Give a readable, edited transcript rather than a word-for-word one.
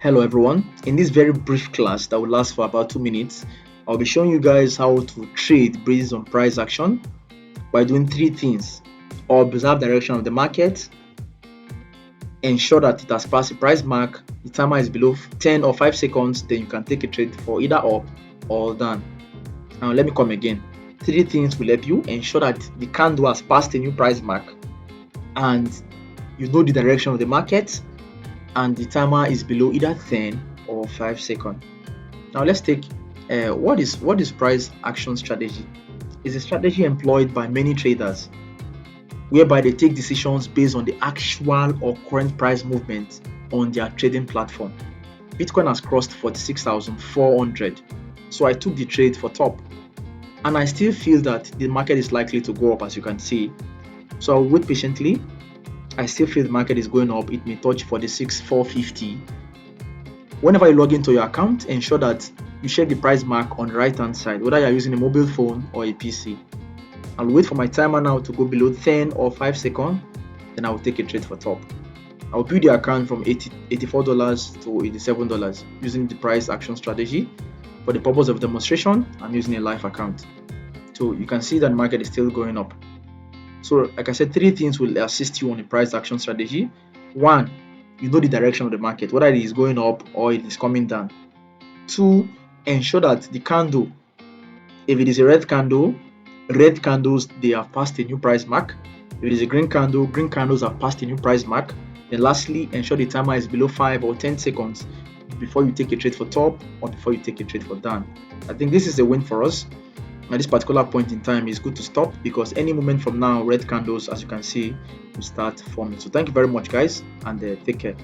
Hello everyone. In this very brief class that will last for about 2 minutes, I'll be showing you guys how to trade based on price action by doing three things. Observe direction of the market, ensure that it has passed the price mark, the timer is below 10 or 5 seconds, then you can take a trade for either up or down. Now let me come again. Three things will help you ensure that the candle has passed the new price mark and you know the direction of the market and the timer is below either 10 or 5 seconds. Now let's take what is price action strategy? It's a strategy employed by many traders whereby they take decisions based on the actual or current price movement on their trading platform. Bitcoin has crossed 46,400, so I took the trade for top, and I still feel that the market is likely to go up, as you can see. So I'll wait patiently. I still feel the market is going up. It may touch 46,450. Whenever you log into your account, ensure that you check the price mark on the right hand side, whether you're using a mobile phone or a PC. I'll wait for my timer now to go below 10 or 5 seconds, then I'll take a trade for top. I'll build the account from $84 to $87 using the price action strategy. For the purpose of demonstration, I'm using a live account. So you can see that the market is still going up. So like I said, three things will assist you on the price action strategy. One, you know the direction of the market, whether it is going up or it is coming down. Two, ensure that the candle, if it is a red candle, red candles, they have passed a new price mark. If it is a green candle, green candles have passed a new price mark. Then lastly, ensure the timer is below 5 or 10 seconds before you take a trade for top or before you take a trade for down. I think this is a win for us. At this particular point in time, it's good to stop because any moment from now, red candles, as you can see, will start forming. So thank you very much, guys, and take care.